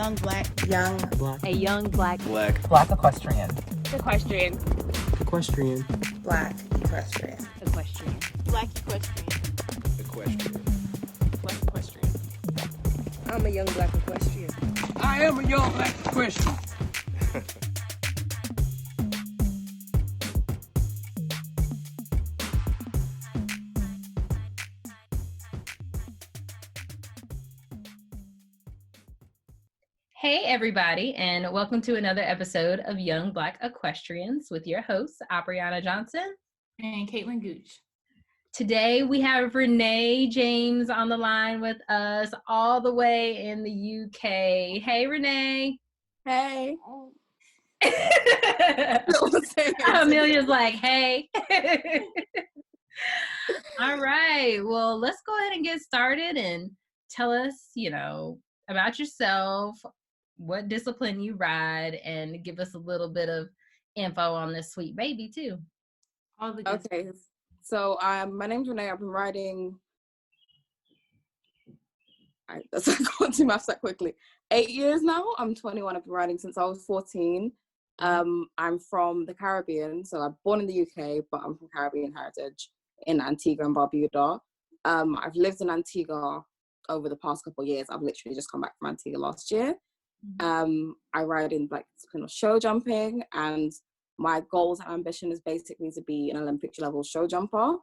young black A young black equestrian. equestrian. Equestrian. black equestrian. Equestrian. Black equestrian. Equestrian. Black equestrian. I'm a young black equestrian. I am a young black equestrian. Hey everybody, and welcome to another episode of Young Black Equestrians with your hosts, Abriana Johnson and Caitlin Gooch. Today we have Ranee James on the line with us all the way in the UK. Hey Ranee. Hey. Amelia's like, hey. All right, well, let's go ahead and get started and tell us, about yourself, what discipline you ride, and give us a little bit of info on this sweet baby too. Okay, so my name's Ranee. I've been riding, that's not going to math that quickly, 8 years now. I'm 21. I've been riding since I was 14. I'm from the Caribbean, so I'm born in the UK, but I'm from Caribbean heritage in Antigua and Barbuda. I've lived in Antigua over the past couple of years. I've literally just come back from Antigua last year. I ride in discipline of show jumping, and my goals and ambition is basically to be an Olympic level show jumper,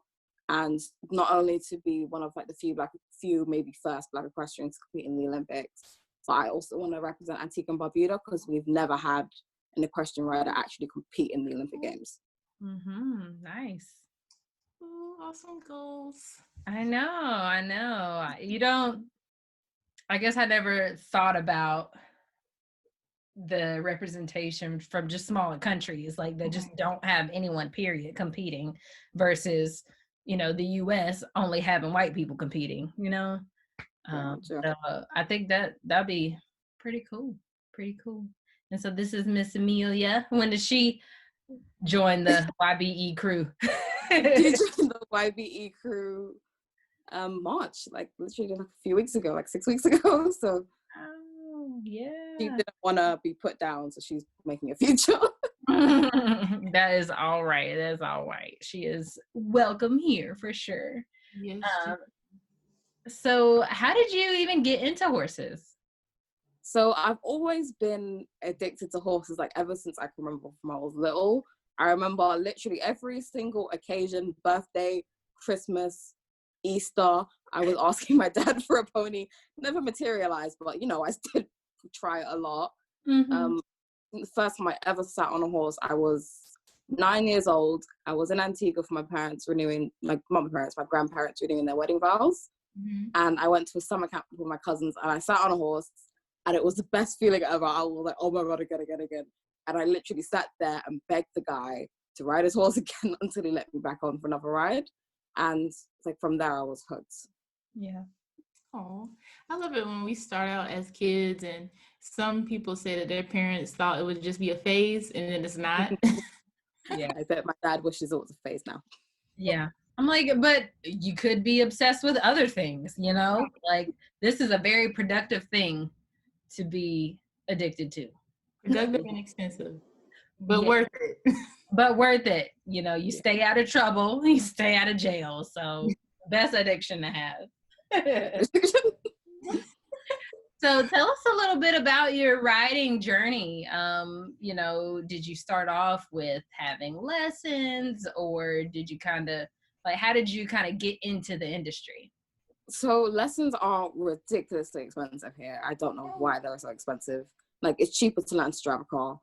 and not only to be one of the few maybe first black equestrians to compete in the Olympics, but I also want to represent Antigua and Barbuda because we've never had an equestrian rider actually compete in the Olympic Games. Nice. Ooh, awesome goals. I know. I guess I never thought about the representation from just smaller countries, that just don't have anyone, period, competing versus, the US only having white people competing, So I think that'd be pretty cool. And so this is Miss Amelia. When did she join the YBE crew? She joined the YBE crew March, literally a few weeks ago, 6 weeks ago. So yeah, she didn't want to be put down, so she's making a future. That is all right. She is welcome here for sure. Yes. So how did you even get into horses? So I've always been addicted to horses, ever since I can remember from I was little. I remember literally every single occasion, birthday, Christmas, Easter, I was asking my dad for a pony. Never materialized, but I did try it a lot. The first time I ever sat on a horse, I was 9 years old. I was in Antigua for my parents renewing, not my parents, my grandparents renewing their wedding vows. And I went to a summer camp with my cousins, and I sat on a horse, and it was the best feeling ever. I was like, oh my God, again. And I literally sat there and begged the guy to ride his horse again until he let me back on for another ride. And from there, I was hooked. Yeah. Oh, I love it when we start out as kids and some people say that their parents thought it would just be a phase and then it's not. Yeah, I bet my dad wishes it was a phase now. Yeah. I'm but you could be obsessed with other things, this is a very productive thing to be addicted to. Productive and expensive, but worth it. But worth it. You stay out of trouble, you stay out of jail. So best addiction to have. So tell us a little bit about your riding journey. Did you start off with having lessons, or did you how did you get into the industry? So lessons are ridiculously expensive here. I don't know why they're so expensive. It's cheaper to learn to drive a car.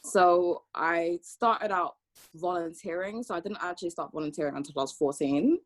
So I started out volunteering. So I didn't actually start volunteering until I was 14.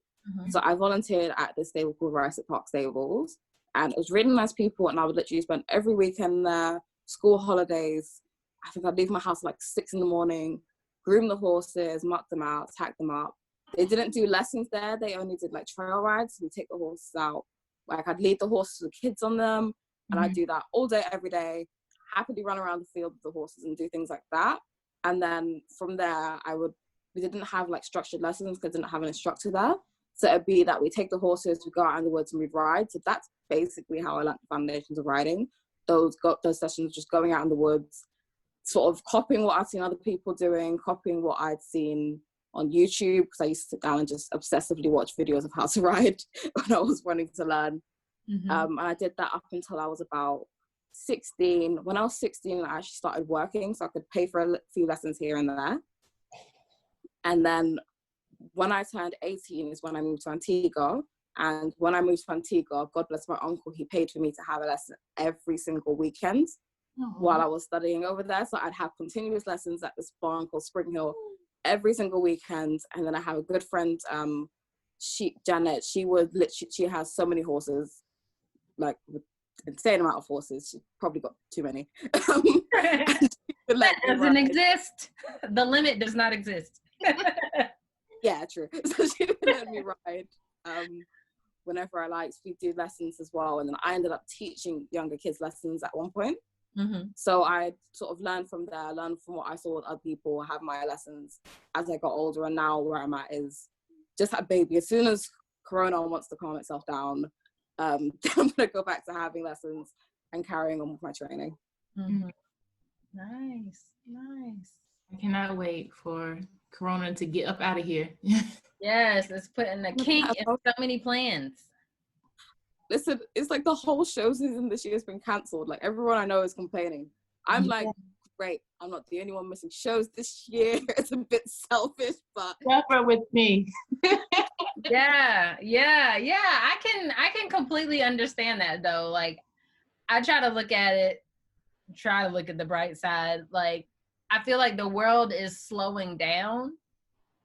So I volunteered at this stable called Rice Park Stables. And it was really nice people. And I would literally spend every weekend there, school holidays. I think I'd leave my house at 6 a.m, groom the horses, muck them out, tack them up. They didn't do lessons there. They only did trail rides. We take the horses out. I'd lead the horses with kids on them. And I'd do that all day, every day. Happily run around the field with the horses and do things like that. And then from there, we didn't have structured lessons because I didn't have an instructor there. So it'd be that we take the horses, we go out in the woods and we ride. So that's basically how I learned the foundations of riding. those sessions, just going out in the woods, sort of copying what I'd seen other people doing, copying what I'd seen on YouTube, because I used to sit down and just obsessively watch videos of how to ride when I was wanting to learn. And I did that up until I was about 16. When I was 16, I actually started working, so I could pay for a few lessons here and there. And then when I turned 18 is when I moved to Antigua. And when I moved to Antigua, God bless my uncle, he paid for me to have a lesson every single weekend while I was studying over there. So I'd have continuous lessons at this barn called Spring Hill every single weekend. And then I have a good friend, Janet, she has so many horses, like insane amount of horses. She probably got too many. That doesn't exist. The limit does not exist. Yeah, true. So she would let me ride whenever I liked. We do lessons as well. And then I ended up teaching younger kids lessons at one point. So I sort of learned from there, learned from what I saw with other people, have my lessons as I got older. And now where I'm at is just a baby. As soon as Corona wants to calm itself down, I'm going to go back to having lessons and carrying on with my training. Nice. I cannot wait for Corona to get up out of here. Yes, it's putting a kink in so many plans. Listen, it's like the whole show season this year has been cancelled. Like everyone I know is complaining. I'm like, great, I'm not the only one missing shows this year. It's a bit selfish, but Suffer with me. Yeah. I can completely understand that though. Like I try to look at the bright side. Like I feel like the world is slowing down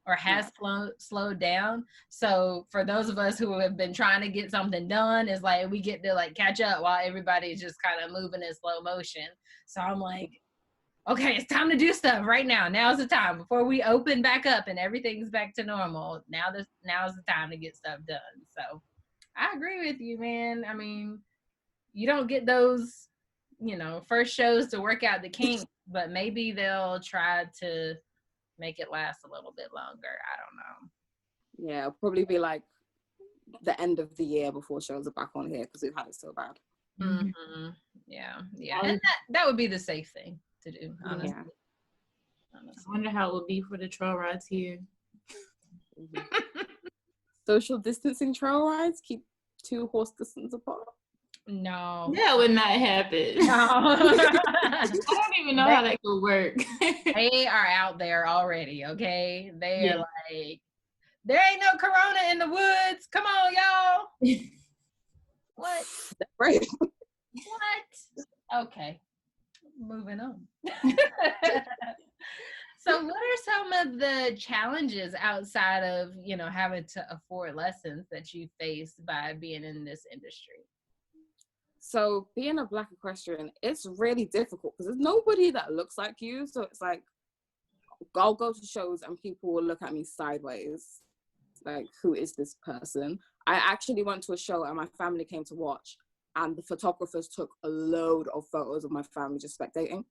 or has slowed down. So for those of us who have been trying to get something done, it's like we get to like catch up while everybody's just kind of moving in slow motion. So I'm like, okay, it's time to do stuff right now. Now's the time before we open back up and everything's back to normal. Now's the time to get stuff done. So I agree with you, man. I mean, you don't get those, first shows to work out the kinks, but maybe they'll try to make it last a little bit longer. I don't know. Yeah, it'll probably be like the end of the year before shows are back on here because we've had it so bad. Yeah. And that would be the safe thing to do, honestly. I wonder how it will be for the trail rides here. Social distancing trail rides, keep 2 horse distance apart. No. That would not happen. No. I don't even know how that could work. They are out there already, okay? They are like, there ain't no Corona in the woods. Come on, y'all. What? Right. What? Okay. Moving on. So what are some of the challenges outside of, having to afford lessons that you faced by being in this industry? So being a Black equestrian, it's really difficult because there's nobody that looks like you. So it's like, I'll go to shows and people will look at me sideways. Like, who is this person? I actually went to a show and my family came to watch, and the photographers took a load of photos of my family just spectating.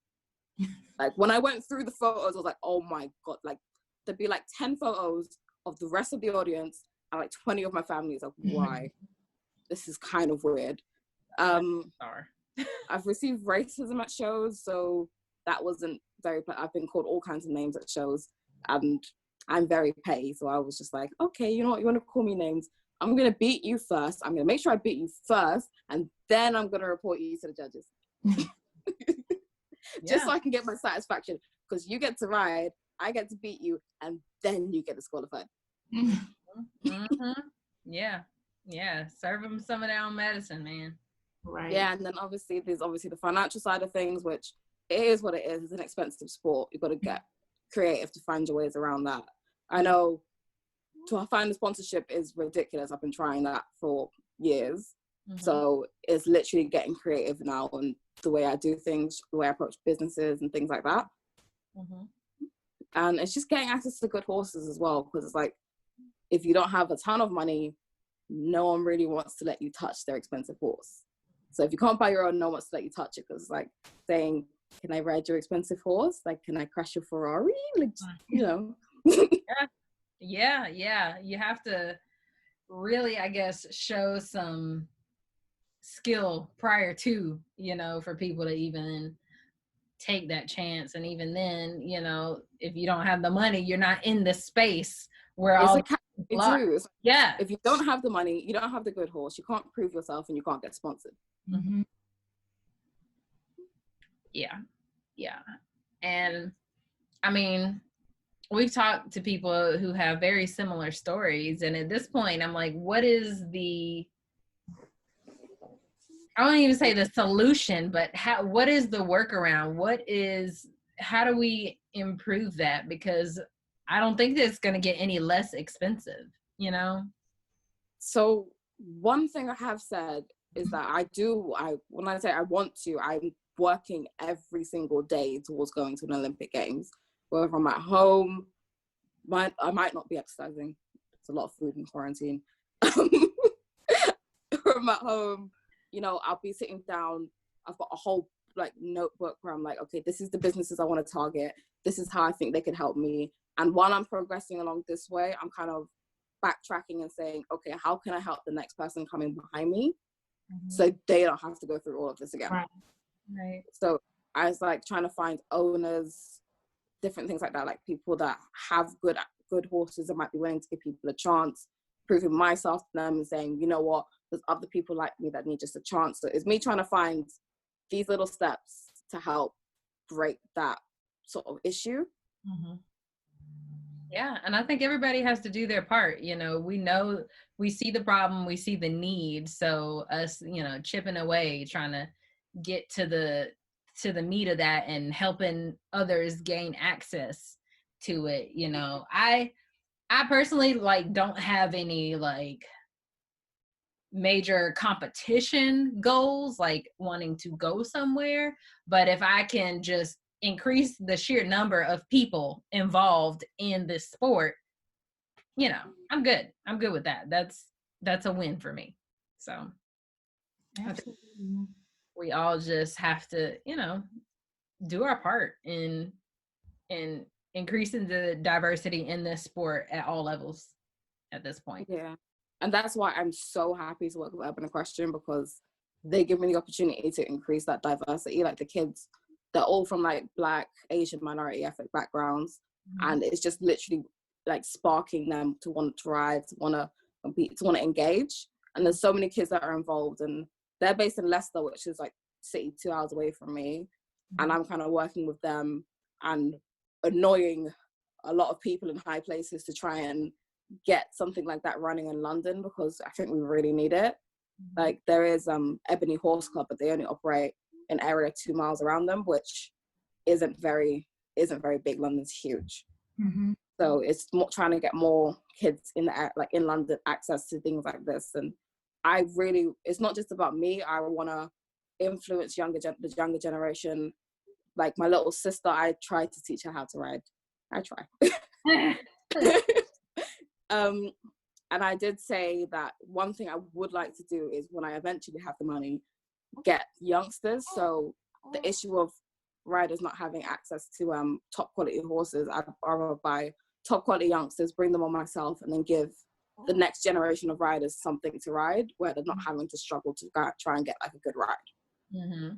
Like, when I went through the photos, I was like, oh my God, like, there'd be like 10 photos of the rest of the audience and like 20 of my family. It's like, why? This is kind of weird. I've received racism at shows, so that wasn't very, I've been called all kinds of names at shows, and I'm very petty, so I was just like, okay, you know what, you want to call me names, I'm going to beat you first, I'm going to make sure I beat you first, and then I'm going to report you to the judges. Just so I can get my satisfaction, because you get to ride, I get to beat you, and then you get disqualified. Yeah, serve them some of their own medicine, man. Right. Yeah, and then there's the financial side of things, which it is what it is. It's an expensive sport. You've got to get creative to find your ways around that. I know to find a sponsorship is ridiculous. I've been trying that for years. So it's literally getting creative now on the way I do things, the way I approach businesses and things like that. And it's just getting access to good horses as well, because it's like, if you don't have a ton of money, no one really wants to let you touch their expensive horse. So if you can't buy your own, no one wants to let you touch it, because it's like saying, can I ride your expensive horse? Like, can I crash your Ferrari? Like, Yeah. You have to really, I guess, show some skill prior to, you know, for people to even take that chance. And even then, you know, if you don't have the money, you're not in the space where It's all a it's yeah. If you don't have the money, you don't have the good horse, you can't prove yourself, and you can't get sponsored. Mm-hmm. Yeah. And I mean, we've talked to people who have very similar stories, and at this point I'm like, what is the, I won't even say the solution, but what is the workaround? How do we improve that? Because I don't think it's going to get any less expensive, you know? So one thing I have said is that when I say I want to, I'm working every single day towards going to an Olympic Games. Whether I'm at home, I might not be exercising. It's a lot of food in quarantine. Or I'm at home, you know, I'll be sitting down. I've got a whole like notebook where I'm like, okay, this is the businesses I want to target. This is how I think they could help me. And while I'm progressing along this way, I'm kind of backtracking and saying, okay, how can I help the next person coming behind me, so they don't have to go through all of this again? Right. So I was like trying to find owners, different things like that, like people that have good horses that might be willing to give people a chance, proving myself to them and saying, you know what, there's other people like me that need just a chance. So it's me trying to find these little steps to help break that sort of issue. Yeah, and I think everybody has to do their part. You know, we see the problem, we see the need. So us, you know, chipping away, trying to get to the meat of that and helping others gain access to it. You know, I personally like don't have any like major competition goals, like wanting to go somewhere. But if I can just increase the sheer number of people involved in this sport, you know, I'm good with that. That's a win for me. So Absolutely. we all just have to, you know, do our part in increasing the diversity in this sport at all levels at this point. Yeah. And that's why I'm so happy to work with Urban Equestrian, because they give me the opportunity to increase that diversity. Like the kids, they're all from like Black, Asian, minority ethnic backgrounds. And it's just literally like sparking them to want to ride, to want to compete, to want to engage. And there's so many kids that are involved, and they're based in Leicester, which is like city 2 hours away from me. And I'm kind of working with them and annoying a lot of people in high places to try and get something like that running in London, because I think we really need it. Like there is Ebony Horse Club, but they only operate an area 2 miles around them, which isn't very big. London's huge. So it's more trying to get more kids in in London access to things like this. And it's not just about me. I want to influence the younger generation. Like my little sister, I tried to teach her how to ride. I try. And I did say that one thing I would like to do is, when I eventually have the money, get youngsters. So the issue of riders not having access to top quality horses, I'd rather buy top quality youngsters, bring them on myself, and then give the next generation of riders something to ride where they're not having to struggle to try and get like a good ride. Yeah.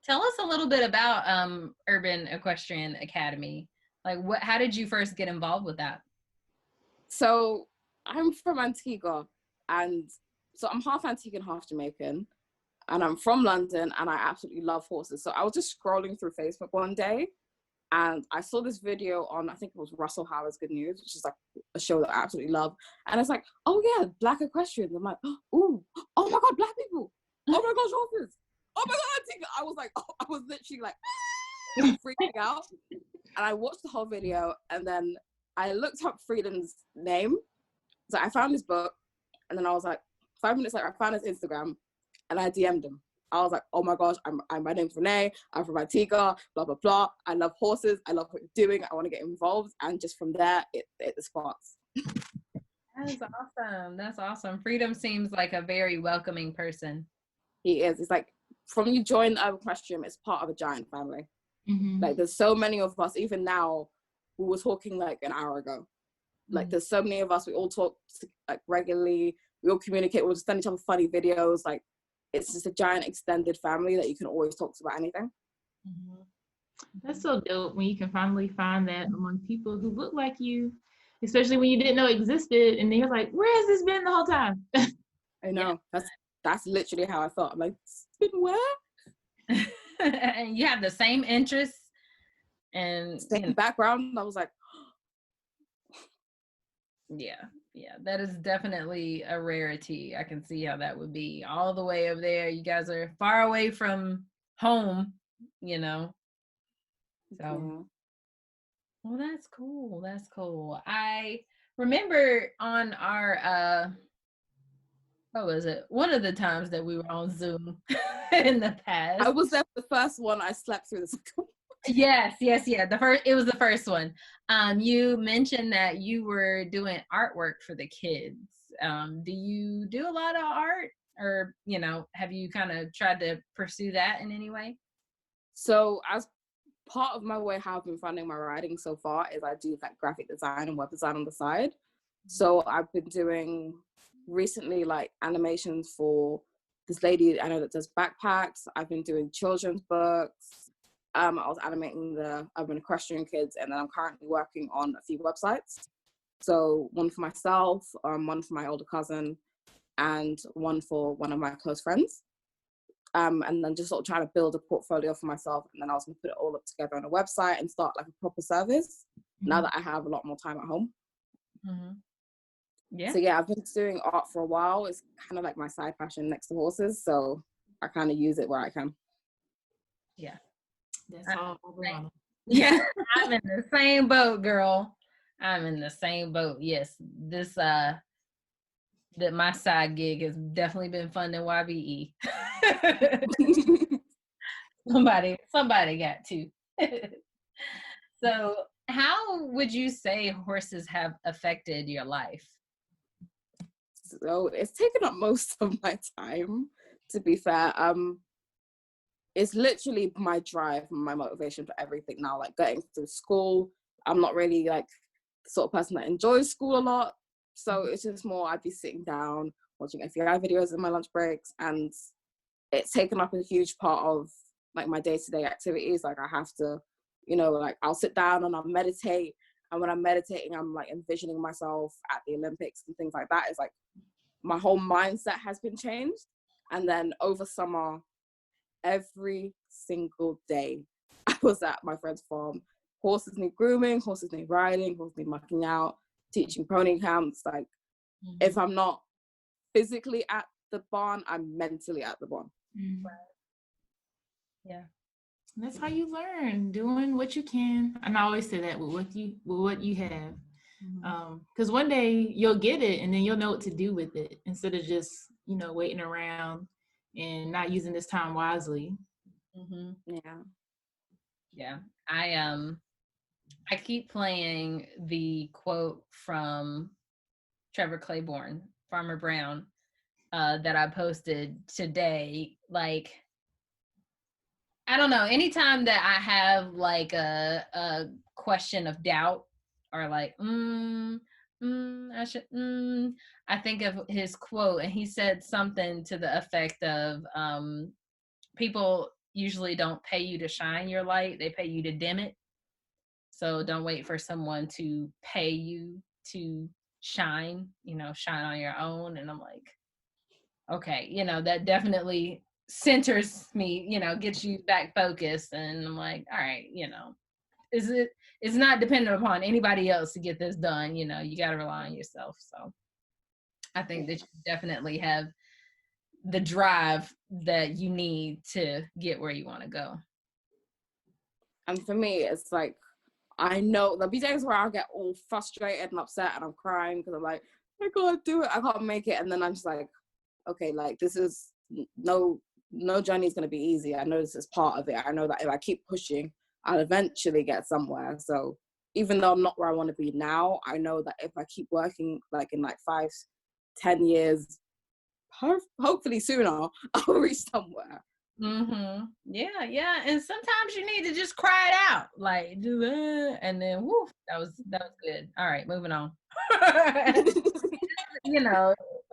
Tell us a little bit about Urban Equestrian Academy. Like how did you first get involved with that? So I'm from Antigua, and so I'm half Antiguan, half Jamaican, and I'm from London, and I absolutely love horses. So I was just scrolling through Facebook one day, and I saw this video on, I think it was Russell Howard's Good News, which is like a show that I absolutely love. And it's like, oh yeah, Black equestrians. I'm like, oh my God, Black people. Oh my gosh, horses. Oh my God, Antigua. I was like, I was literally like freaking out. And I watched the whole video, and then I looked up Freedom's name. So I found his book, and then I was like, 5 minutes later, I found his Instagram, and I DM'd him. I was like, oh my gosh, my name's Ranee, I'm from Antigua, blah, blah, blah. I love horses, I love what you're doing, I want to get involved. And just from there, it sparks. That's awesome. That's awesome. Freedom seems like a very welcoming person. He is. It's like, from you join the Urban Equestrian, it's part of a giant family. Like there's so many of us, even now, we were talking like an hour ago. Like there's so many of us, we all talk like regularly, We all communicate. We'll just send each other funny videos. Like, it's just a giant extended family that you can always talk to about anything. Mhm. That's so dope when you can finally find that among people who look like you, especially when you didn't know it existed, and then you're like, where has this been the whole time? I know. That's literally how I felt. I'm like, it's been where? And you have the same interests and Same background. I was like, yeah, that is definitely a rarity. I can see how that would be all the way over there. You guys are far away from home, you know. So, yeah. well, that's cool. That's cool. I remember on our what was it? One of the times that we were on Zoom in the past. I was there for the first one. I slept through the second. Yes. It was the first one. You mentioned that you were doing artwork for the kids. Do you do a lot of art, or have you kind of tried to pursue that in any way? So as part of my way how I've been funding my writing so far is I do like graphic design and web design on the side. So I've been doing recently like animations for this lady I know that does backpacks. I've been doing children's books. I was animating the Urban Equestrian kids, and then I'm currently working on a few websites. So one for myself, one for my older cousin, and one for one of my close friends. And then just sort of trying to build a portfolio for myself. And then I was going to put it all up together on a website and start like a proper service now that I have a lot more time at home. Mm-hmm. Yeah. So yeah, I've been doing art for a while. It's kind of like my side passion next to horses. So I kind of use it where I can. Yeah. That's all over. Yeah, I'm in the same boat, girl. I'm in the same boat. Yes, this that my side gig has definitely been funding YBE. somebody got to. So, how would you say horses have affected your life? So it's taken up most of my time, to be fair. It's literally my drive and my motivation for everything now. Like getting through school, I'm not really like the sort of person that enjoys school a lot. So it's just more I'd be sitting down watching FBI videos in my lunch breaks, and it's taken up a huge part of like my day-to-day activities. Like I have to, like I'll sit down and I'll meditate. And when I'm meditating, I'm like envisioning myself at the Olympics and things like that. It's like my whole mindset has been changed. And then over summer, every single day I was at my friend's farm. Horses need grooming, horses need riding, horses need mucking out, teaching pony camps. Like if I'm not physically at the barn, I'm mentally at the barn. Mm-hmm. Yeah. That's how you learn, doing what you can. And I always say that with what you have. Because one day you'll get it and then you'll know what to do with it instead of just, waiting around and not using this time wisely. Yeah. I keep playing the quote from Trevor Claiborne, Farmer Brown, that I posted today. Like, I don't know, anytime that I have like a question of doubt or like, I think of his quote, and he said something to the effect of, people usually don't pay you to shine your light, they pay you to dim it. So don't wait for someone to pay you to shine, shine on your own. And I'm like, okay, that definitely centers me, gets you back focused. And I'm like, all right, it's not dependent upon anybody else to get this done. You got to rely on yourself. So I think that you definitely have the drive that you need to get where you want to go. And for me, it's like, I know there'll be days where I'll get all frustrated and upset and I'm crying because I'm like, I can't do it, I can't make it. And then I'm just like, okay, like this is no journey is going to be easy. I know this is part of it. I know that if I keep pushing, I'll eventually get somewhere. So even though I'm not where I want to be now, I know that if I keep working, like in like 5-10 years, hopefully sooner, I'll reach somewhere. Yeah. And sometimes you need to just cry it out, like do it, and then whoo, that was good. All right, moving on.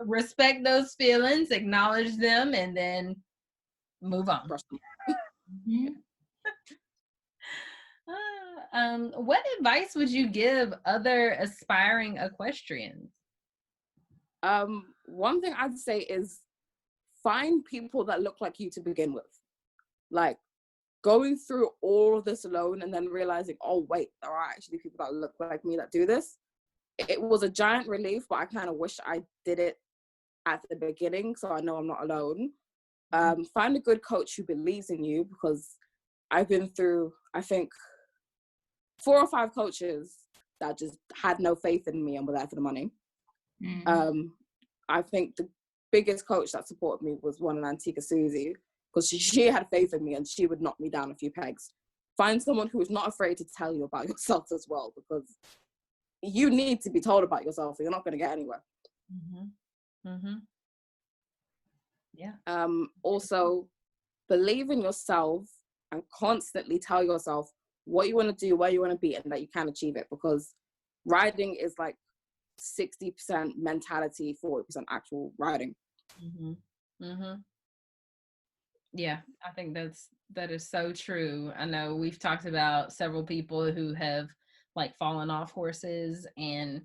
respect those feelings, acknowledge them, and then move on. What advice would you give other aspiring equestrians? One thing I'd say is find people that look like you to begin with. Like, going through all of this alone and then realizing, oh wait, there are actually people that look like me that do this. It was a giant relief, but I kind of wish I did it at the beginning, so I know I'm not alone. Find a good coach who believes in you, because I've been through, I think, 4 or 5 coaches that just had no faith in me and were there for the money. I think the biggest coach that supported me was one in Antigua, Susie, because she had faith in me and she would knock me down a few pegs. Find someone who is not afraid to tell you about yourself as well, because you need to be told about yourself or you're not going to get anywhere. Yeah. Also, believe in yourself and constantly tell yourself what you want to do, where you want to be, and that you can achieve it, because riding is like 60% mentality, 40% actual riding. Yeah, I think that is so true. I know we've talked about several people who have like fallen off horses, and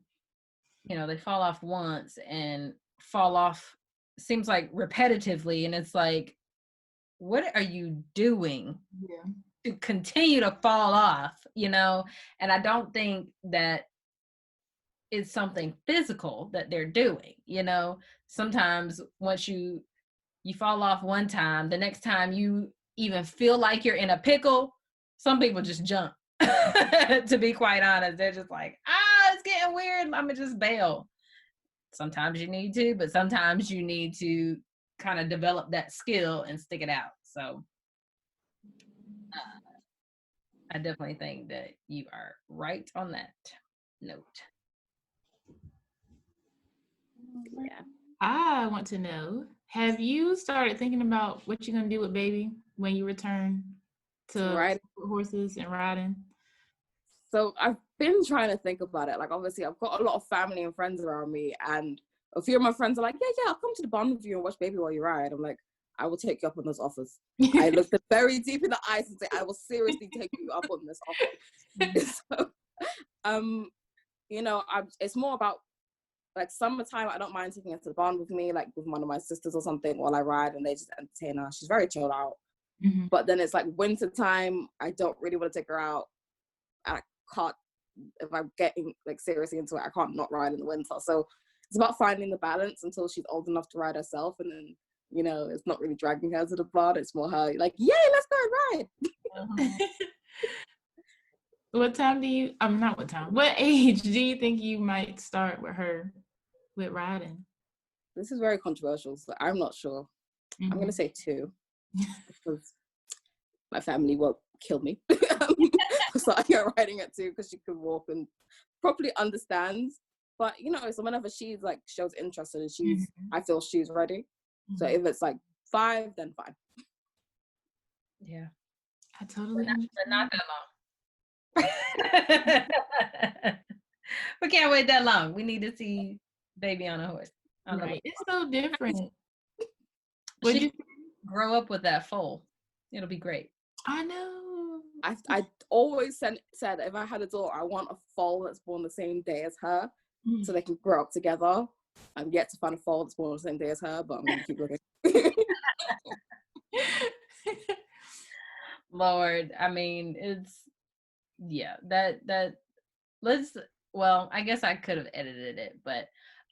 they fall off once and fall off, seems like repetitively, and it's like, what are you doing to continue to fall off? And I don't think that it's something physical that they're doing. Sometimes once you fall off one time, the next time you even feel like you're in a pickle, some people just jump. To be quite honest, they're just like, it's getting weird, I'm gonna just bail. Sometimes you need to, but sometimes you need to kind of develop that skill and stick it out. So I definitely think that you are right on that note. Yeah. I want to know, have you started thinking about what you're going to do with baby when you return to horses and riding? So I've been trying to think about it. Like, obviously, I've got a lot of family and friends around me, and a few of my friends are like, yeah, I'll come to the barn with you and watch baby while you ride. I'm like, I will take you up on those offers. I looked very deep in the eyes and say, I will seriously take you up on this offer. So, it's more about, like, summertime, I don't mind taking her to the barn with me, like with one of my sisters or something while I ride, and they just entertain her. She's very chilled out. But then it's like winter time, I don't really want to take her out. I can't, if I'm getting like seriously into it, I can't not ride in the winter. So it's about finding the balance until she's old enough to ride herself, and then it's not really dragging her to the barn. It's more her like, yay, let's go and ride. What age do you think you might start with her with riding? This is very controversial, so I'm not sure. I'm going to say 2, because my family will kill me. So I go riding at 2 because she can walk and properly understands. But, so whenever she's like shows interest and I feel she's ready. So if it's like 5, then 5. Yeah. I totally but not that long. We can't wait that long. We need to see baby on a horse. Right. It's so different. She grow up with that foal. It'll be great. I know. I always said if I had a daughter, I want a foal that's born the same day as her, so they can grow up together. I'm yet to find a foal that's born the same day as her, but I'm going to keep looking. Lord, I mean, it's, I guess I could have edited it, but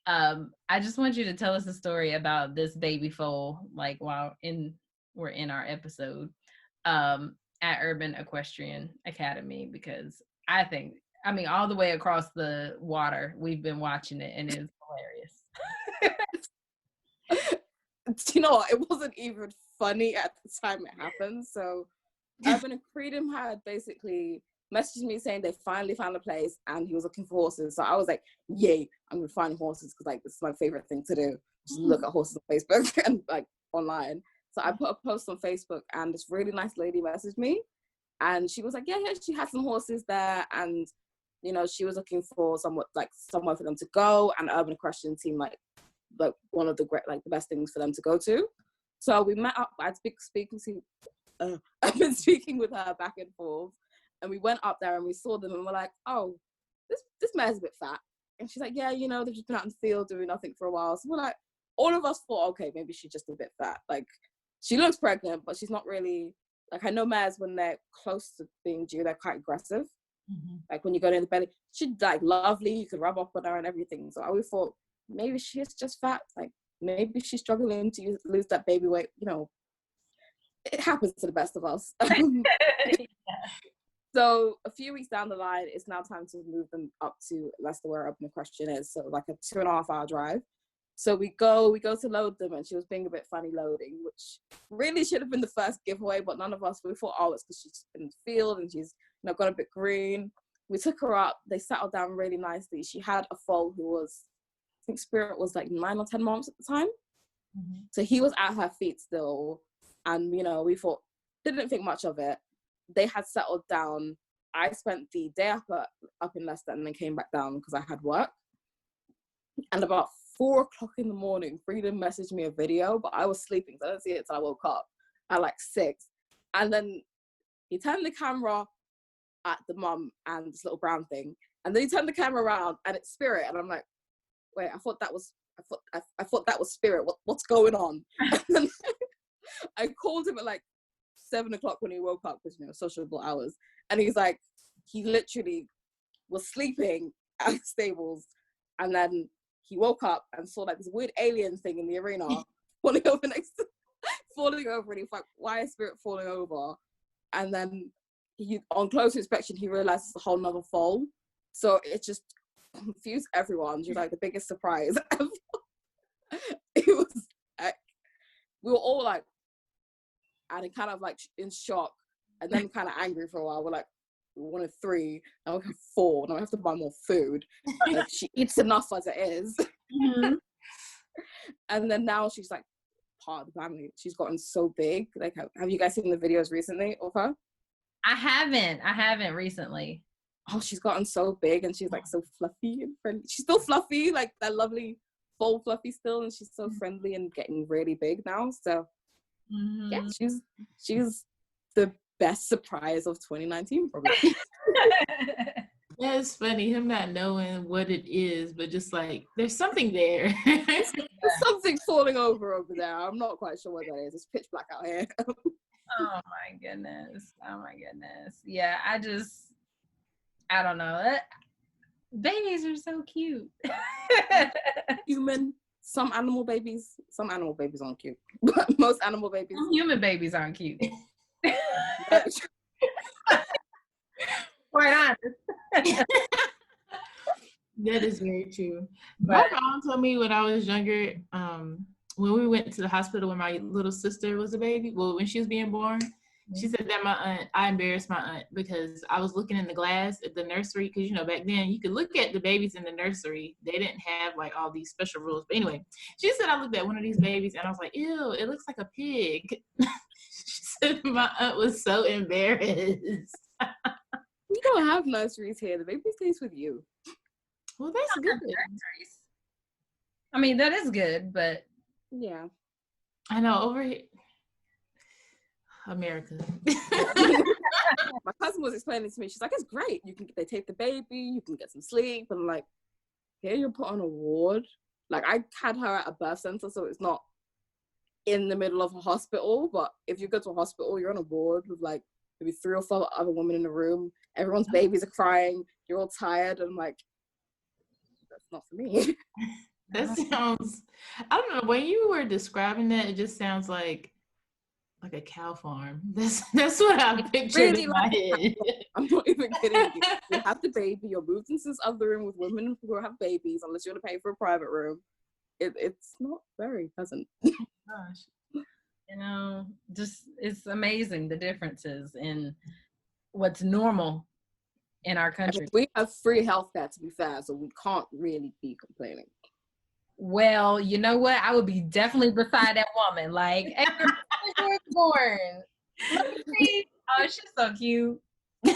I just want you to tell us a story about this baby foal, like while we're in our episode at Urban Equestrian Academy, because all the way across the water, we've been watching it and it's hilarious. You know what? It wasn't even funny at the time it happened. So Urban Freedom had basically messaged me saying they finally found a place and he was looking for horses. So I was like, yay, I'm gonna find horses, because like this is my favorite thing to do. Just look at horses on Facebook and like online. So I put a post on Facebook and this really nice lady messaged me and she was like, yeah, she had some horses there, and she was looking for somewhere for them to go, and Urban Equestrian seemed like like one of the great, like the best things for them to go to. So we met up. I've been speaking with her back and forth, and we went up there and we saw them and we're like, oh, this mare's a bit fat. And she's like, yeah, you know, they've just been out in the field doing nothing for a while. So we're like, all of us thought, okay, maybe she's just a bit fat. Like, she looks pregnant, but she's not really, like, I know mares when they're close to being due, they're quite aggressive. Like when you go in the belly, she's like lovely, you could rub up on her and everything. So I always thought maybe she's just fat, like maybe she's struggling to lose that baby weight. You know, it happens to the best of us. So a few weeks down the line, it's now time to move them up to Leicester, where Urban Equestrian is. So like a 2.5 hour drive. So we go to load them, and she was being a bit funny loading, which really should have been the first giveaway, but none of us, we thought, oh, it's because she's in the field and she's, you know, got a bit green. We took her up, they settled down really nicely. She had a foal who was, I think Spirit was like 9 or 10 months at the time. So he was at her feet still. And, you know, we thought, didn't think much of it. They had settled down. I spent the day up in Leicester and then came back down because I had work. And about 4 o'clock in the morning, Freedom messaged me a video, but I was sleeping, so I didn't see it until I woke up at like 6. And then he turned the camera at the mum and this little brown thing, and then he turned the camera around and it's Spirit, and I'm like, wait, I thought that was Spirit. What's going on? And then I called him at like 7 o'clock when he woke up, because, you know, sociable hours, and he's like, he literally was sleeping at the stables, and then he woke up and saw like this weird alien thing in the arena falling over, and he's like, why is Spirit falling over? And then on close inspection, he realized it's a whole nother foal. So it just confused everyone. It was like the biggest surprise ever. It was like, we were all like, and kind of like in shock, and then kind of angry for a while. We're like, we wanted 3, now we have 4, now we have to buy more food. Like, she eats enough as it is. And then now she's like part of the family. She's gotten so big. Like, have you guys seen the videos recently of her? I haven't recently. Oh, she's gotten so big, and she's like so fluffy and friendly. She's still fluffy, like that lovely full fluffy still, and she's so friendly and getting really big now. So yeah, she's the best surprise of 2019 probably. That's funny, him not knowing what it is, but just like, there's something there. There's something falling over there. I'm not quite sure what that is. It's pitch black out here. Oh my goodness. Yeah, I don't know. Babies are so cute. Some animal babies aren't cute, but most animal babies. Some human babies aren't cute. Quite honest. That is very true. My mom told me when I was younger, when we went to the hospital when my little sister was a baby, when she was being born, she said that I embarrassed my aunt because I was looking in the glass at the nursery, because, you know, back then you could look at the babies in the nursery. They didn't have like all these special rules. But anyway, she said I looked at one of these babies and I was like, ew, it looks like a pig. She said my aunt was so embarrassed. We don't have nurseries here. The baby stays with you. Well, that's good. I mean, that is good, but yeah. I know, over here, America. My cousin was explaining to me, she's like, it's great. They take the baby, you can get some sleep. And I'm like, here you're put on a ward. Like, I had her at a birth center, so it's not in the middle of a hospital. But if you go to a hospital, you're on a ward with like maybe 3 or 4 other women in the room. Everyone's babies are crying. You're all tired. And I'm like, that's not for me. That sounds, I don't know, when you were describing that, it just sounds like a cow farm. That's what I pictured really in my head. I'm not even kidding you. You have the baby, you're moved into this other room with women who have babies, unless you want to pay for a private room. It's not very pleasant. Gosh. You know, just, it's amazing the differences in what's normal in our country. I mean, we have free healthcare, to be fair, so we can't really be complaining. Well, you know what? I would be definitely beside that woman. Like, hey, you're born. Let me see. Oh, she's so cute. Hey,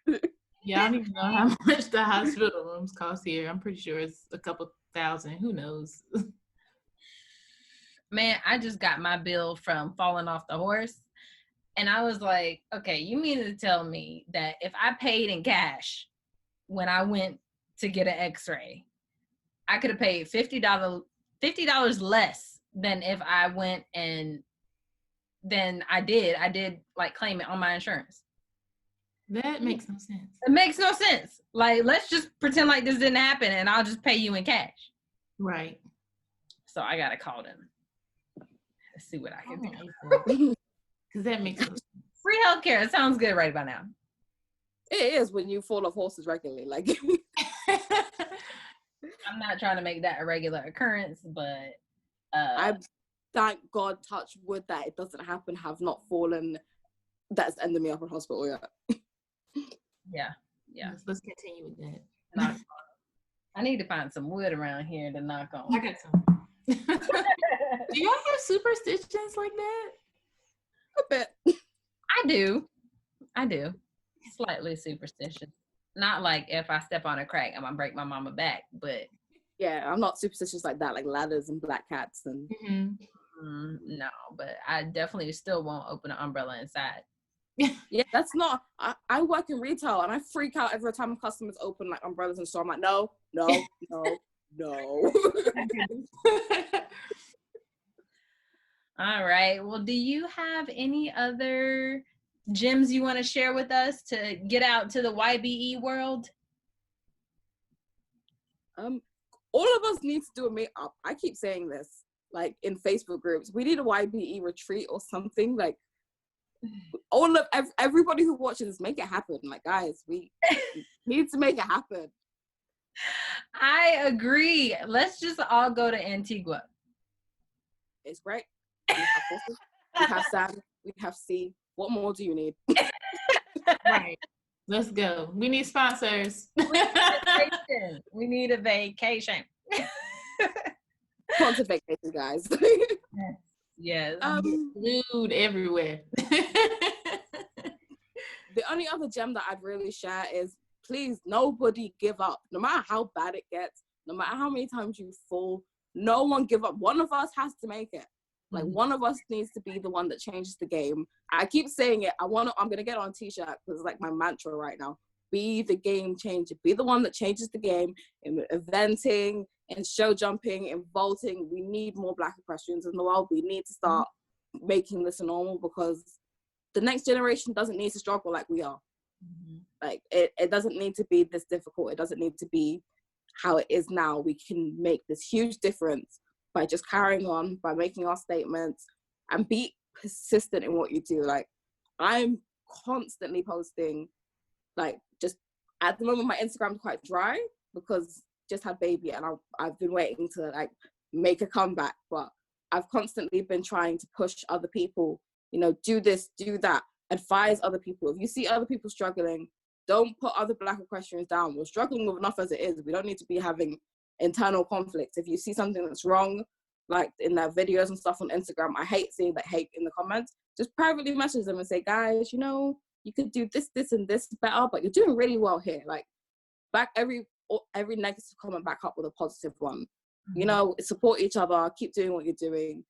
girl. Yeah, I don't even know how much the hospital rooms cost here. I'm pretty sure it's a couple thousand. Who knows? Man, I just got my bill from falling off the horse. And I was like, okay, you mean to tell me that if I paid in cash when I went to get an x-ray, I could have paid $50 less than if I went and then I did like claim it on my insurance. That makes no sense. It makes no sense. Like, let's just pretend like this didn't happen and I'll just pay you in cash. Right. So I gotta call them. Let's see what I can do. Because that makes no sense. Free healthcare. It sounds good right about now. It is when you fall off horses regularly. Like, I'm not trying to make that a regular occurrence, but I thank God, touch wood, that it doesn't happen. Have not fallen. That's ended me up in hospital yet. yeah. Let's continue with that. Knock on. I need to find some wood around here to knock on. I got some. Do y'all have superstitions like that? A bit. I do. Slightly superstitious. Not like if I step on a crack, I'm gonna break my mama back, but Yeah, I'm not superstitious like that, like ladders and black cats and. No, but I definitely still won't open an umbrella inside. Yeah, that's not. I work in retail and I freak out every time customers open like umbrellas and store. I'm like, no. All right. Well, do you have any other gems you want to share with us to get out to the YBE world? All of us need to do a meetup. I keep saying this, like in Facebook groups. We need a YBE retreat or something. Like, all of everybody who watches this, make it happen. Like, guys, we need to make it happen. I agree. Let's just all go to Antigua. It's great. We have horses, we have sand, we have sea. What more do you need? Right. Let's go. We need sponsors. We need a vacation. Sponsor vacation, guys. Yes. Food everywhere. The only other gem that I'd really share is, please, nobody give up. No matter how bad it gets, no matter how many times you fall, no one give up. One of us has to make it. Like, one of us needs to be the one that changes the game. I keep saying it. I'm gonna get on a t-shirt because it's like my mantra right now. Be the game changer. Be the one that changes the game in eventing, in show jumping, in vaulting. We need more Black equestrians in the world. We need to start making this a normal, because the next generation doesn't need to struggle like we are. Like, it doesn't need to be this difficult. It doesn't need to be how it is now. We can make this huge difference by just carrying on, by making our statements, and be persistent in what you do. Like, I'm constantly posting, like, just at the moment my Instagram's quite dry because just had baby and I've been waiting to like make a comeback, but I've constantly been trying to push other people, you know, do this, do that, advise other people. If you see other people struggling, don't put other Black equestrians down. We're struggling with enough as it is. We don't need to be having internal conflicts. If you see something that's wrong, like in their videos and stuff on Instagram, I hate seeing that hate in the comments. Just privately message them and say, guys, you know, you could do this, this, and this better, but you're doing really well here. Like, back every negative comment back up with a positive one. You know, support each other, keep doing what you're doing,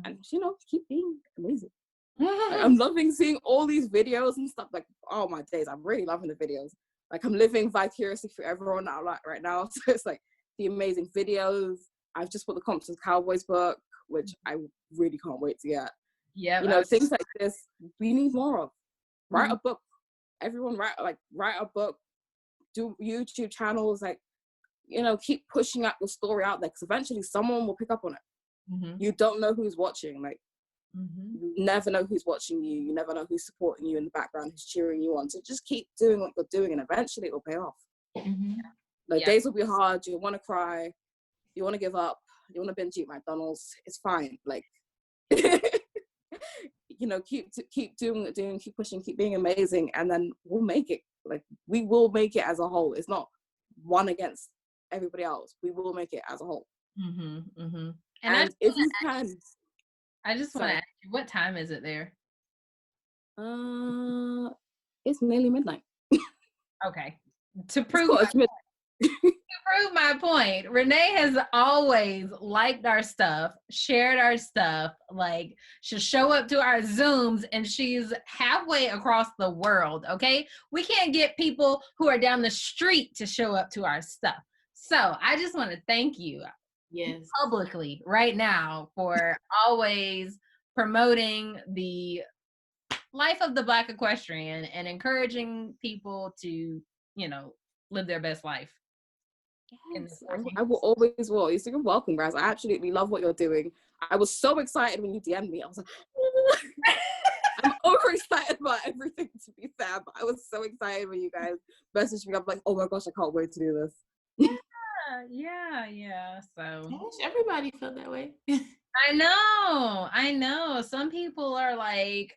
and, you know, keep being amazing. Like, I'm loving seeing all these videos and stuff. Like, oh my days, I'm really loving the videos. Like, I'm living vicariously through everyone out like right now. So it's like the amazing videos. I've just bought the Compton Cowboys book, which I really can't wait to get. Yeah, you know, things like this we need more of. Write a book. Everyone write a book. Do YouTube channels. Like, you know, keep pushing out the story out there, because eventually someone will pick up on it. You don't know who's watching. Like, you never know who's watching you. You never know who's supporting you in the background, who's cheering you on. So just keep doing what you're doing, and eventually it will pay off. The days will be hard. You want to cry. You want to give up. You want to binge eat McDonald's. It's fine. Like, you know, keep doing what you're doing. Keep pushing. Keep being amazing, and then we'll make it. Like, we will make it as a whole. It's not one against everybody else. We will make it as a whole. And if you can, I just want to ask you, what time is it there? It's nearly midnight. Okay. To It's prove cool. my point, Ranee has always liked our stuff, shared our stuff, like she'll show up to our Zooms, and she's halfway across the world, okay? We can't get people who are down the street to show up to our stuff. So I just want to thank you publicly right now for always promoting the life of the Black equestrian and encouraging people to, live their best life. Yes, I will always will. You're welcome, guys. I absolutely love what you're doing. I was so excited when you DM'd me. I was like, I'm overexcited about everything, to be fair, but I was so excited when you guys messaged me. I'm like, oh my gosh, I can't wait to do this. Yeah. So I wish everybody felt that way. I know. Some people are like,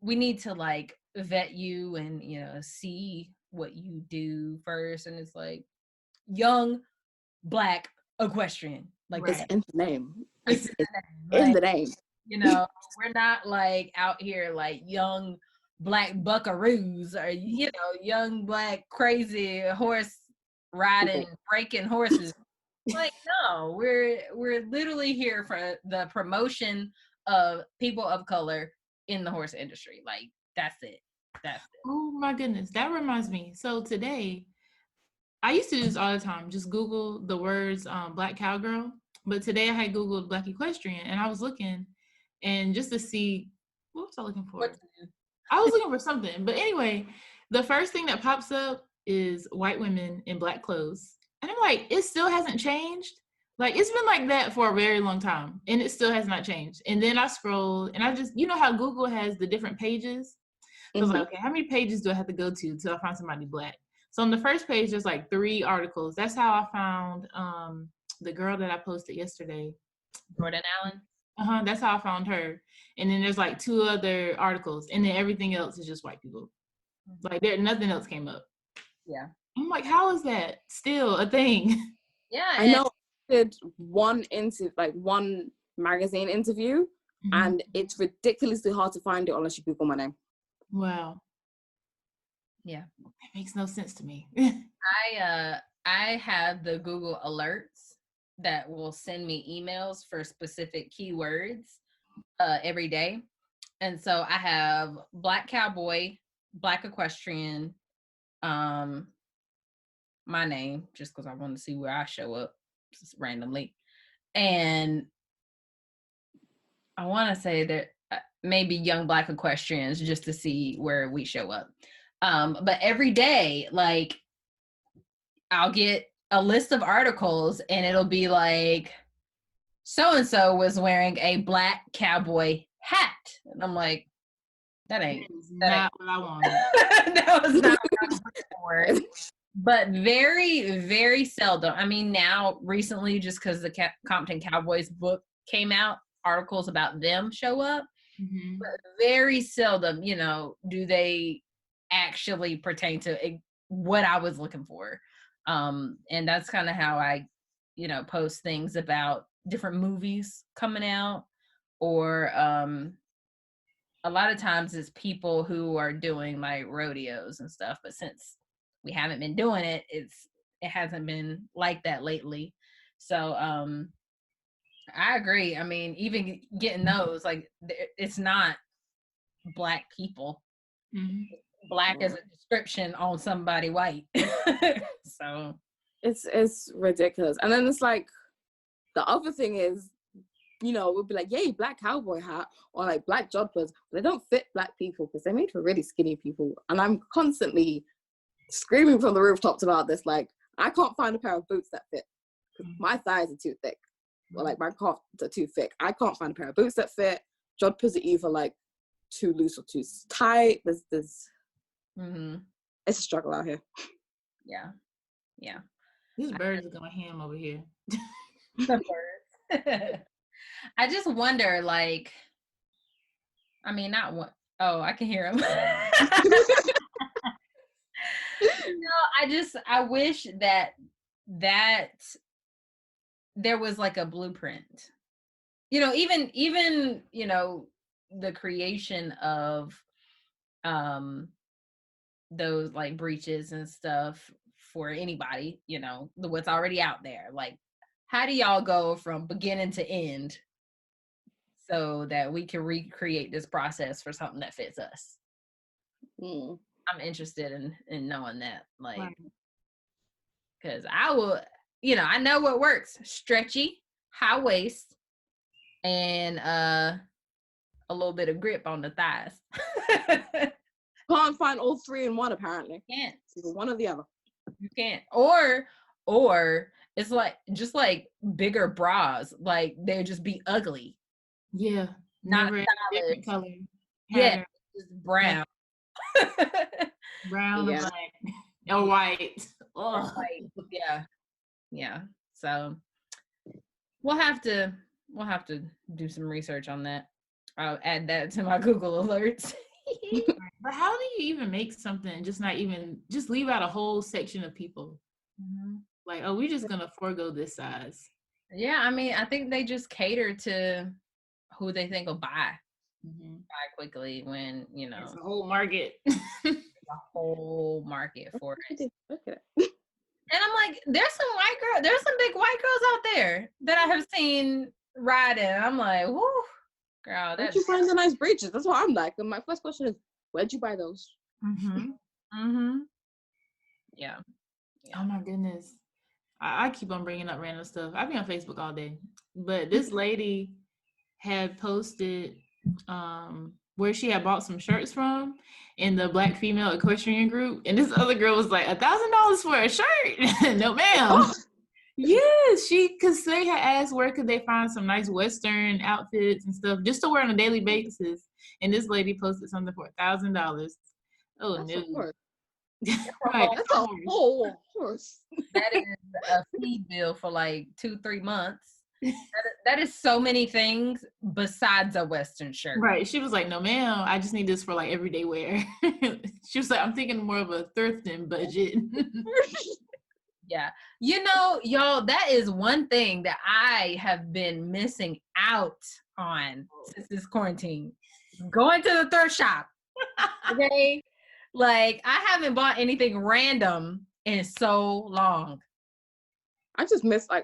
we need to like vet you and, see what you do first. And it's like, young Black equestrian. Like, It's in the name. It's in the name. We're not like out here like young Black buckaroos or, young Black crazy horse riding, breaking horses. Like, no, we're literally here for the promotion of people of color in the horse industry. Like, that's it. Oh my goodness, that reminds me. So today, I used to do this all the time, just Google the words Black cowgirl. But today I had Googled Black equestrian, and I was looking, and just to see, what was I looking for? I was looking for something. But anyway, the first thing that pops up is white women in Black clothes. And I'm like, it still hasn't changed. Like, it's been like that for a very long time, and it still has not changed. And then I scrolled, and I just, how Google has the different pages? So I was like, okay, how many pages do I have to go to till I find somebody Black? So on the first page, there's like 3 articles. That's how I found the girl that I posted yesterday. Jordan Allen? That's how I found her. And then there's like 2 other articles, and then everything else is just white people. Like, nothing else came up. Yeah. I'm like, how is that still a thing? Yeah. I know. I did one magazine interview, and it's ridiculously hard to find it unless you Google my name. Wow. Yeah. That makes no sense to me. I have the Google alerts that will send me emails for specific keywords every day. And so I have Black cowboy, Black equestrian, my name, just because I want to see where I show up just randomly. And I want to say that maybe young Black equestrians, just to see where we show up. But every day, like, I'll get a list of articles and it'll be like, so-and-so was wearing a Black cowboy hat. And I'm like, that ain't not what I wanted. That was not what I was looking for. But very, very seldom. I mean, now recently, just because the Compton Cowboys book came out, articles about them show up. But very seldom, do they actually pertain to what I was looking for. And that's kind of how I, post things about different movies coming out, or a lot of times it's people who are doing like rodeos and stuff. But since we haven't been doing it, it hasn't been like that lately. So I agree. I mean, even getting those, like, it's not Black people. Black as a description on somebody white. So it's ridiculous. And then it's like, the other thing is, we'll be like, yay, Black cowboy hat, or like Black jodhpurs, but they don't fit Black people because they're made for really skinny people. And I'm constantly screaming from the rooftops about this. Like, I can't find a pair of boots that fit because my thighs are too thick, or like my calves are too thick. I can't find a pair of boots that fit. Jodhpurs are either like too loose or too tight. There's it's a struggle out here. Yeah. These birds are going ham over here. The birds. I just wonder, like, I mean, not what. Oh, I can hear them. I wish that there was like a blueprint. Even the creation of those like breaches and stuff for anybody, what's already out there. Like, how do y'all go from beginning to end so that we can recreate this process for something that fits us? I'm interested in knowing that, like, because I will, I know what works: stretchy, high waist, and a little bit of grip on the thighs. Can't find all three in one, apparently. Can't. It's either one or the other. You can't. Or it's like just like bigger bras, like they'll just be ugly. Yeah. Not Never different color. Yeah, just brown. Brown or black. Or white. White. Yeah. So we'll have to do some research on that. I'll add that to my Google alerts. But how do you even make something just leave out a whole section of people? Like, oh, we're just gonna forego this size. Yeah, I mean, I think they just cater to who they think will buy quickly when, It's a whole market. a whole market for it. Look at it. And I'm like, there's some big white girls out there that I have seen riding. I'm like, whoo, girl, Where'd you find the nice breeches? That's what I'm like. And my first question is, where'd you buy those? Yeah. Oh my goodness. I keep on bringing up random stuff. I be on Facebook all day. But this lady had posted where she had bought some shirts from in the Black female equestrian group. And this other girl was like, $1,000 for a shirt? No, ma'am. Oh. Yes, because they had asked where could they find some nice Western outfits and stuff just to wear on a daily basis. And this lady posted something for $1,000. Oh, that's no. Right, that's a whole horse. That is a feed bill for like 2-3 months. That is so many things besides a Western shirt. Right. She was like, no, ma'am, I just need this for like everyday wear. She was like, I'm thinking more of a thrifting budget. Yeah. Y'all, that is one thing that I have been missing out on since this quarantine. Going to the thrift shop. Okay. Like, I haven't bought anything random in so long. I just miss, I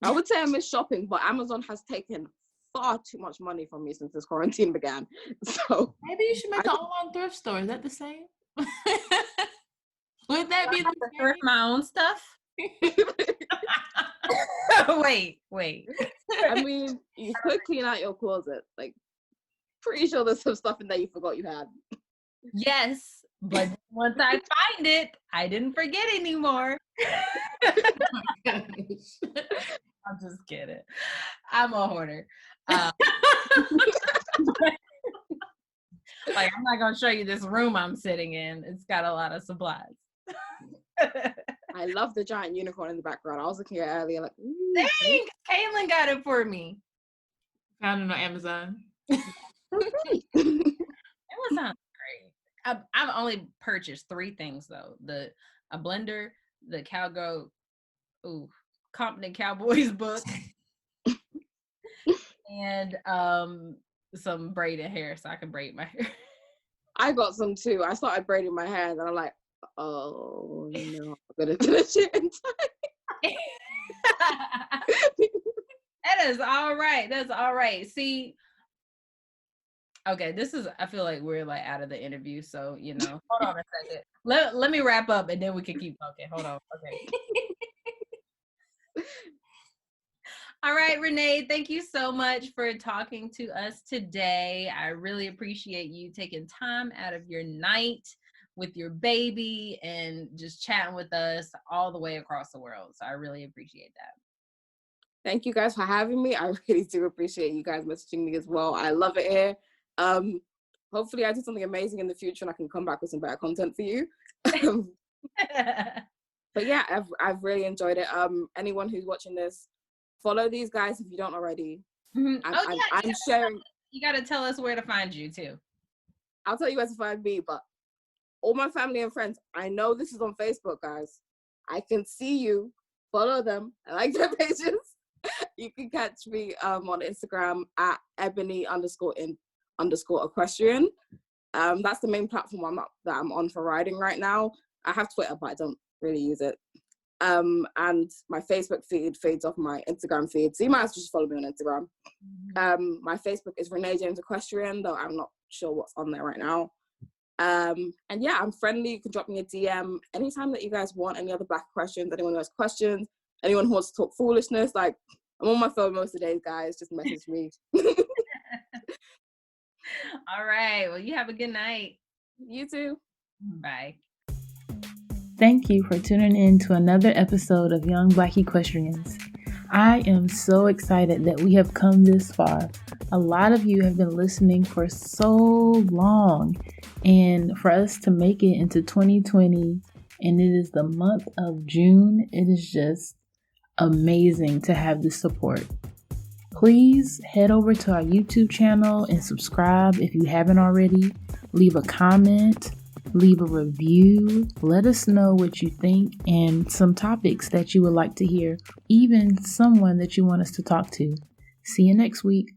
would say I miss shopping, but Amazon has taken far too much money from me since this quarantine began. So maybe you should make an online thrift store. Is that the same? Would that be the same? Thrift my own stuff? Wait. I mean, you could clean out your closet. Like, pretty sure there's some stuff in there you forgot you had. Yes, but once I find it, I didn't forget anymore. I'm just kidding. I'm a hoarder. Like, I'm not gonna show you this room I'm sitting in. It's got a lot of supplies. I love the giant unicorn in the background. I was looking at it earlier, like, thanks. Caitlin got it for me. Found it on Amazon. Amazon. I've only purchased 3 things though: a blender, the Cowgirl, Competent Cowboys book, and some braided hair so I can braid my hair. I got some too. I started braiding my hair, and then I'm like, oh no, I'm gonna finish it in time. That is all right. That's all right. See. Okay, I feel like we're like out of the interview, so hold on a second. Let me wrap up and then we can keep talking. Hold on. Okay. All right, Ranee, thank you so much for talking to us today. I really appreciate you taking time out of your night with your baby and just chatting with us all the way across the world. So I really appreciate that. Thank you guys for having me. I really do appreciate you guys messaging me as well. I love it here. Hopefully I do something amazing in the future and I can come back with some better content for you. But yeah, I've really enjoyed it. Anyone who's watching this, follow these guys if you don't already. I'm sharing. You got to tell us where to find you too. I'll tell you where to find me, but all my family and friends, I know this is on Facebook, guys. I can see you. Follow them. I like their pages. You can catch me on Instagram at ebony_equestrian. That's the main platform that I'm on for riding right now. I have Twitter, but I don't really use it. And my Facebook feed feeds off my Instagram feed, so you might as well just follow me on Instagram. My Facebook is Ranee James Equestrian, though I'm not sure what's on there right now. And yeah, I'm friendly. You can drop me a DM anytime that you guys want. Any other Black questions, anyone who has questions, anyone who wants to talk foolishness, like, I'm on my phone most of the days, guys. Just message me. All right. Well, you have a good night. You too. Bye. Thank you for tuning in to another episode of Young Black Equestrians. I am so excited that we have come this far. A lot of you have been listening for so long, and for us to make it into 2020, and it is the month of June, it is just amazing to have this support. Please head over to our YouTube channel and subscribe if you haven't already. Leave a comment, leave a review. Let us know what you think and some topics that you would like to hear, even someone that you want us to talk to. See you next week.